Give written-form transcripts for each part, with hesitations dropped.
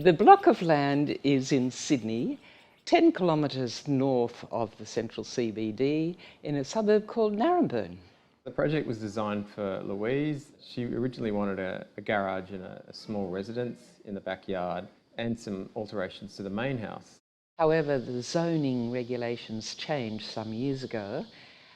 The block of land is in Sydney, 10 kilometres north of the central CBD in a suburb called Narembeen. The project was designed for Louise. She originally wanted a garage and a small residence in the backyard and some alterations to the main house. However, the zoning regulations changed some years ago,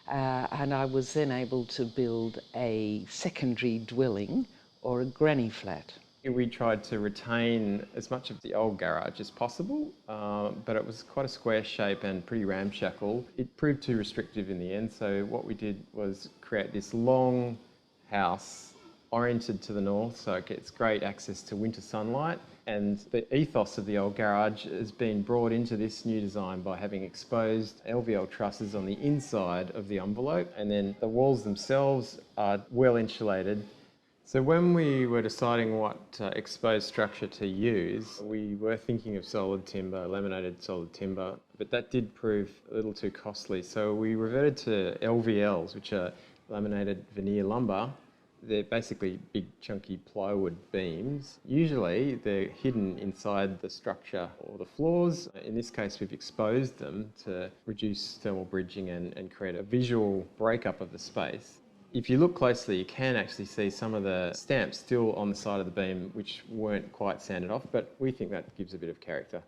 and I was then able to build a secondary dwelling or a granny flat. We tried to retain as much of the old garage as possible, but it was quite a square shape and pretty ramshackle. It proved too restrictive in the end, so what we did was create this long house oriented to the north, so it gets great access to winter sunlight. And the ethos of the old garage has been brought into this new design by having exposed LVL trusses on the inside of the envelope, and then the walls themselves are well insulated. So when we were deciding what exposed structure to use, we were thinking of solid timber, laminated solid timber, but that did prove a little too costly. So we reverted to LVLs, which are laminated veneer lumber. They're basically big chunky plywood beams. Usually they're hidden inside the structure or the floors. In this case, we've exposed them to reduce thermal bridging and create a visual breakup of the space. If you look closely, you can actually see some of the stamps still on the side of the beam which weren't quite sanded off, but we think that gives a bit of character.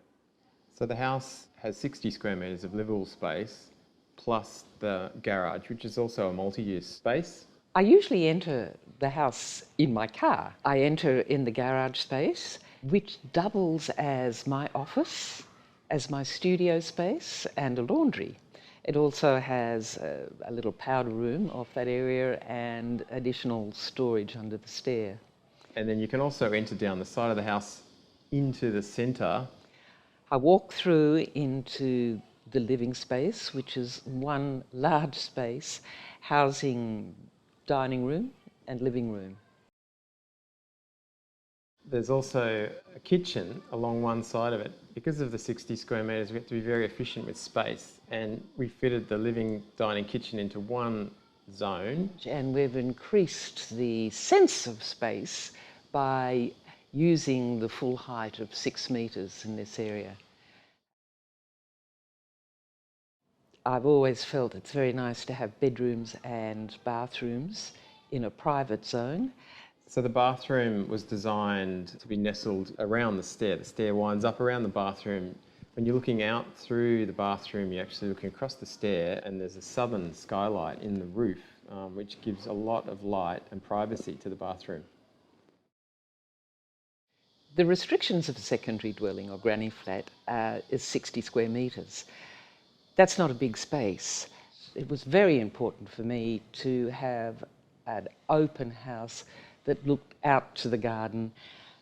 So the house has 60 square metres of livable space, plus the garage, which is also a multi-use space. I usually enter the house in my car. I enter in the garage space, which doubles as my office, as my studio space, and a laundry. It also has a little powder room off that area and additional storage under the stair. And then you can also enter down the side of the house into the centre. I walk through into the living space, which is one large space housing dining room and living room. There's also a kitchen along one side of it. Because of the 60 square metres, we have to be very efficient with space, and we fitted the living, dining, kitchen into one zone. And we've increased the sense of space by using the full height of 6 metres in this area. I've always felt it's very nice to have bedrooms and bathrooms in a private zone. So the bathroom was designed to be nestled around the stair. The stair winds up around the bathroom. When you're looking out through the bathroom, you're actually looking across the stair, and there's a southern skylight in the roof, which gives a lot of light and privacy to the bathroom. The restrictions of a secondary dwelling or granny flat is 60 square metres. That's not a big space. It was very important for me to have an open house that looked out to the garden.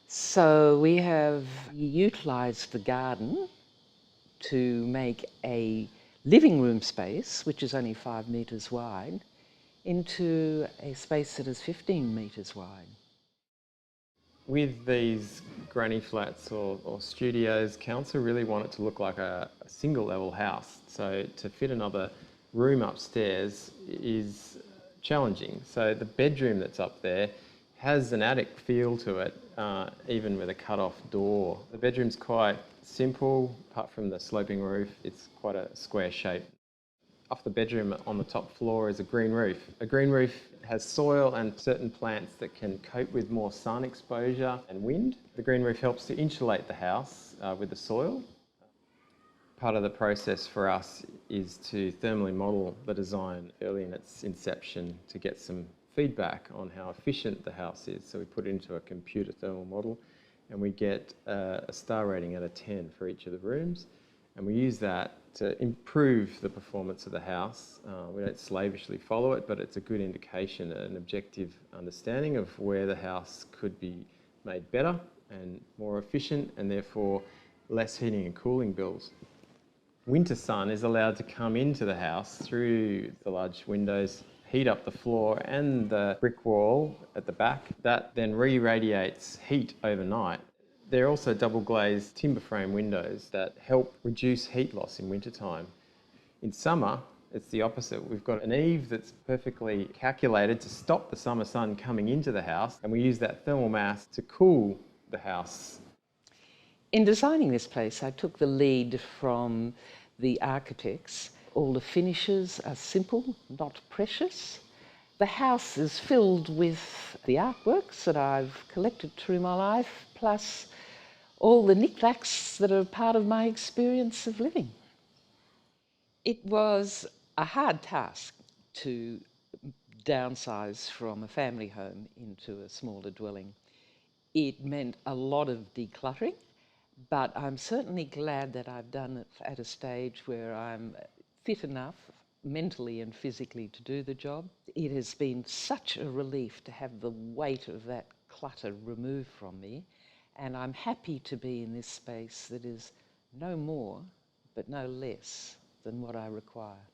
So we have utilised the garden to make a living room space, which is only 5 metres wide, into a space that is 15 metres wide. With these granny flats or studios, council really want it to look like a single level house. So to fit another room upstairs is challenging. So the bedroom that's up there has an attic feel to it, even with a cut-off door. The bedroom's quite simple, apart from the sloping roof. It's quite a square shape. Off the bedroom on the top floor is a green roof. A green roof has soil and certain plants that can cope with more sun exposure and wind. The green roof helps to insulate the house with the soil. Part of the process for us is to thermally model the design early in its inception to get some feedback on how efficient the house is. So we put it into a computer thermal model, and we get a star rating out of 10 for each of the rooms. And we use that to improve the performance of the house. We don't slavishly follow it, but it's a good indication, an objective understanding of where the house could be made better and more efficient, and therefore less heating and cooling bills. Winter sun is allowed to come into the house through the large windows, heat up the floor and the brick wall at the back. That then re-radiates heat overnight. They're also double glazed timber frame windows that help reduce heat loss in wintertime. In summer, it's the opposite. We've got an eave that's perfectly calculated to stop the summer sun coming into the house, and we use that thermal mass to cool the house. In designing this place, I took the lead from the architects. All the finishes are simple, not precious. The house is filled with the artworks that I've collected through my life, plus all the knickknacks that are part of my experience of living. It was a hard task to downsize from a family home into a smaller dwelling. It meant a lot of decluttering, but I'm certainly glad that I've done it at a stage where I'm fit enough mentally and physically to do the job. It has been such a relief to have the weight of that clutter removed from me, and I'm happy to be in this space that is no more but no less than what I require.